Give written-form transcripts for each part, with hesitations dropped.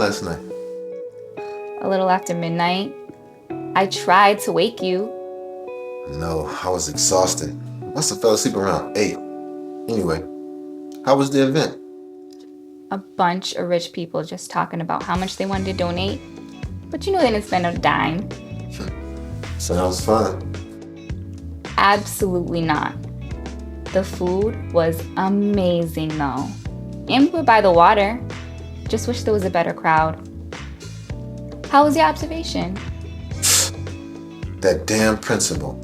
last night? A little after midnight. I tried to wake you. No, I was exhausted. Must have fell asleep around 8. Anyway, how was the event? A bunch of rich people just talking about how much they wanted to donate. But you know they didn't spend a dime. Sounds fun. Absolutely not. The food was amazing though. And we were by the water. Just wish there was a better crowd. How was your observation? That damn principal.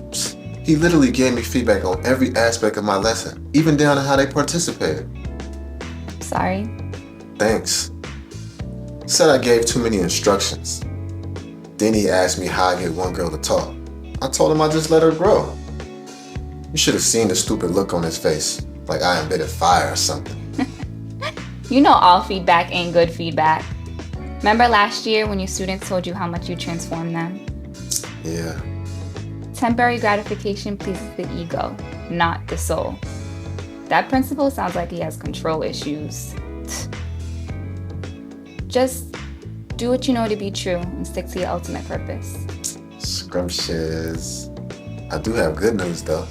He literally gave me feedback on every aspect of my lesson, even down to how they participated. Sorry. Thanks. Said I gave too many instructions. Then he asked me how I get one girl to talk. I told him I just let her grow. You should have seen the stupid look on his face, like I emitted fire or something. You know all feedback ain't good feedback. Remember last year when your students told you how much you transformed them? Yeah. Temporary gratification pleases the ego, not the soul. That principal sounds like he has control issues. Just do what you know to be true and stick to your ultimate purpose. Scrumptious. I do have good news though.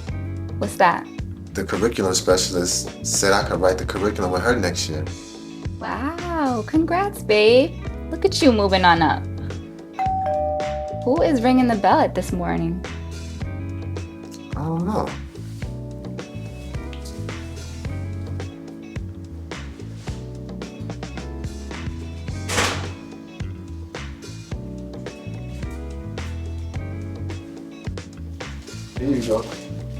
What's that? The curriculum specialist said I could write the curriculum with her next year. Wow, congrats, babe. Look at you moving on up. Who is ringing the bell at this morning? I don't know. Here you go.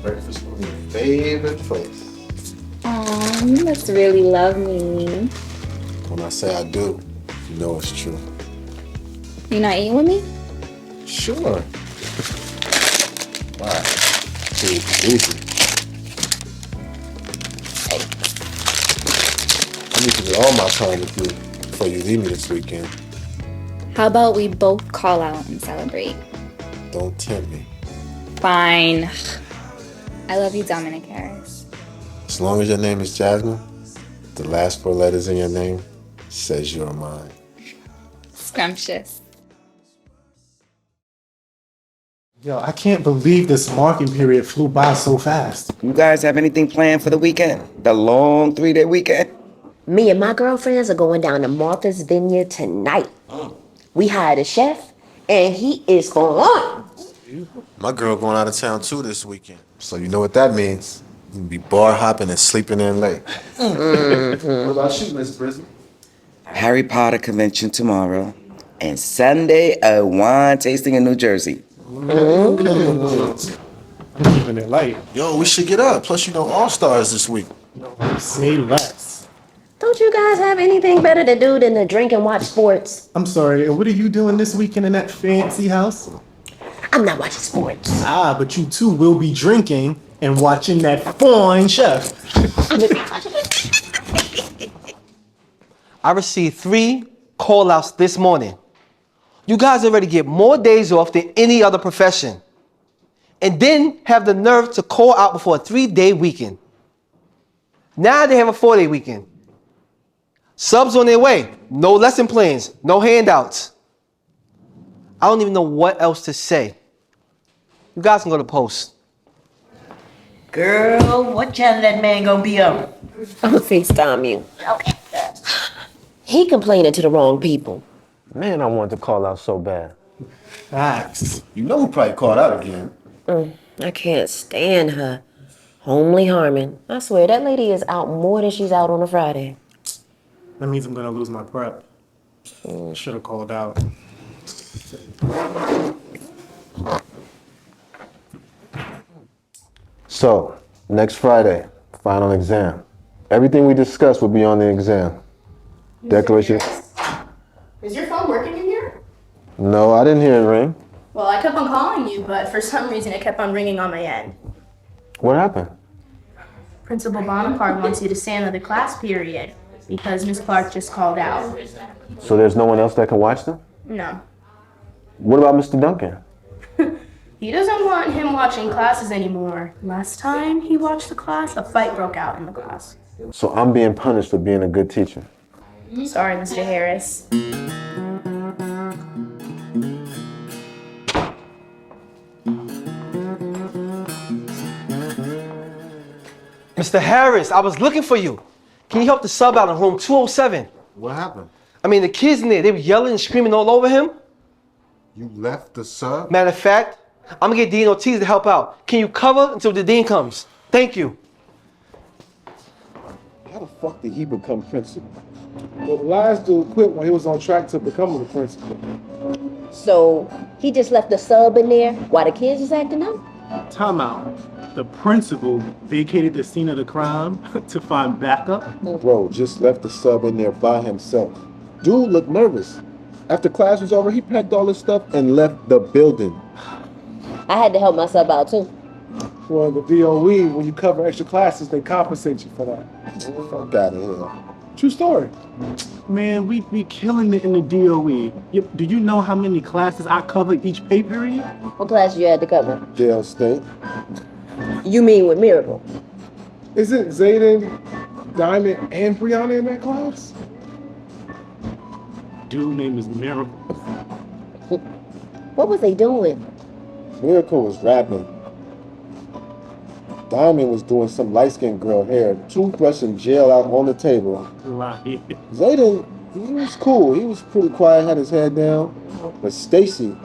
Breakfast from your favorite place. Oh, you must really love me. When I say I do, you know it's true. You not eating with me? Sure. Why? Take it easy. I need to get all my time with you before you leave me this weekend. How about we both call out and celebrate? Don't tempt me. Fine. I love you, Dominic Harris. As long as your name is Jasmine, the last 4 letters in your name says you're mine. Scrumptious. Yo, I can't believe this marking period flew by so fast. You guys have anything planned for the weekend? The long 3-day weekend? Me and my girlfriends are going down to Martha's Vineyard tonight. We hired a chef, and he is fun. My girl going out of town too this weekend. So you know what that means. You can be bar hopping and sleeping in late. What about you, Miss Brisbane? Harry Potter convention tomorrow, and Sunday a wine tasting in New Jersey. I'm keeping it light. Yo, we should get up. Plus, you know, All-Stars this week. Say less. Don't you guys have anything better to do than to drink and watch sports? I'm sorry, and what are you doing this weekend in that fancy house? I'm not watching sports. Ah, but you too will be drinking and watching that fine chef. I received 3 call-outs this morning. You guys already get more days off than any other profession. And then have the nerve to call out before a 3-day weekend. Now they have a 4-day weekend. Subs on their way. No lesson plans. No handouts. I don't even know what else to say. You guys can go to post. Girl, what channel that man gonna be on? I'm gonna FaceTime you. Okay. He complaining to the wrong people. Man, I wanted to call out so bad. Facts. You know who probably called out again. I can't stand her. Homely Harmon. I swear, that lady is out more than she's out on a Friday. That means I'm gonna lose my prep. Should have called out. So, next Friday, final exam. Everything we discussed will be on the exam. Declaration. Is your phone working in here? No, I didn't hear it ring. Well, I kept on calling you, but for some reason it kept on ringing on my end. What happened? Principal Bonaparte wants you to stay another class period because Miss Clark just called out. So there's no one else that can watch them? No. What about Mr. Duncan? He doesn't want him watching classes anymore. Last time he watched the class, a fight broke out in the class. So I'm being punished for being a good teacher. Sorry, Mr. Harris. Mr. Harris, I was looking for you. Can you help the sub out in room 207? What happened? I mean, the kids in there, they were yelling and screaming all over him. You left the sub? Matter of fact, I'm gonna get Dean Ortiz to help out. Can you cover until the dean comes? Thank you. How the fuck did he become principal? Well, the last dude quit when he was on track to becoming the principal. So he just left the sub in there while the kids was acting up? Time out. The principal vacated the scene of the crime to find backup? Bro just left the sub in there by himself. Dude looked nervous. After class was over, he packed all his stuff and left the building. I had to help my sub out too. Well, the DOE, when you cover extra classes, they compensate you for that. Fuck out of here. True story. Man, we be killing it in the DOE. Do you know how many classes I cover each pay period? What class you had to cover? Jail State. You mean with Miracle? Isn't Zayden, Diamond, and Brianna in that class? Dude name is Miracle. What was they doing? Miracle was rapping. Diamond was doing some light-skinned girl hair, toothbrush and gel out on the table. Right. Zayden, he was cool. He was pretty quiet, had his head down. But Stacy,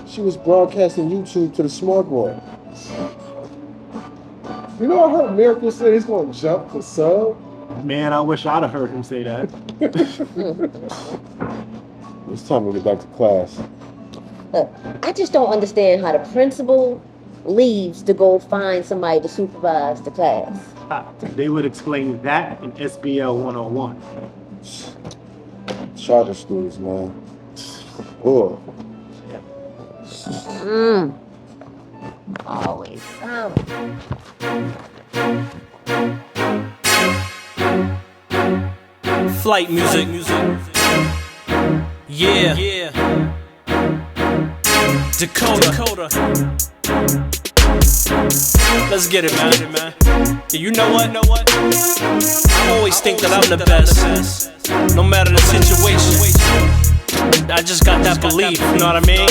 she was broadcasting YouTube to the smart boy. You know, I heard Miracle say he's gonna jump the sub. Man, I wish I'd have heard him say that. It's time to get back to class. Look, I just don't understand how the principal leaves to go find somebody to supervise the class. They would explain that in SBL 101. Charter schools, man. Oh. Always. Flight music. Yeah. Dakota. Let's get it, man. Yeah, you know what? I always think that I'm the best, no matter the situation. I just got that belief, you know what I mean?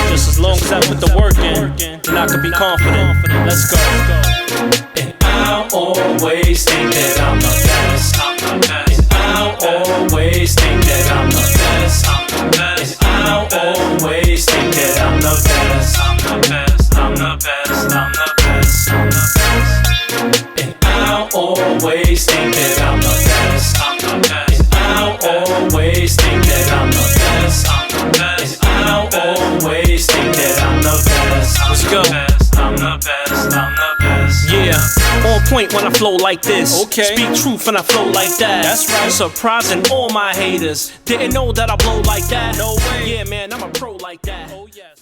Just as long as I put the work in, then I can be confident. Let's go. And I'll always think that I'm the best. And I'll always think that I'm the best. And I'll always think that I'm the best. I'm the best. I'm the best. I'm the best. I'm the best. And I'll always think that I'm the best. I'm the best. And I'll always think that I'm the best. I'm the best. And I'll always think that I'm the best. Let's go. I'm the best. I'm the best. Yeah, on point when I flow like this. Okay. Speak truth when I flow like that. That's right. Surprising all my haters. Didn't know that I blow like that. No way. Yeah, man, I'm a pro like that. Oh yes.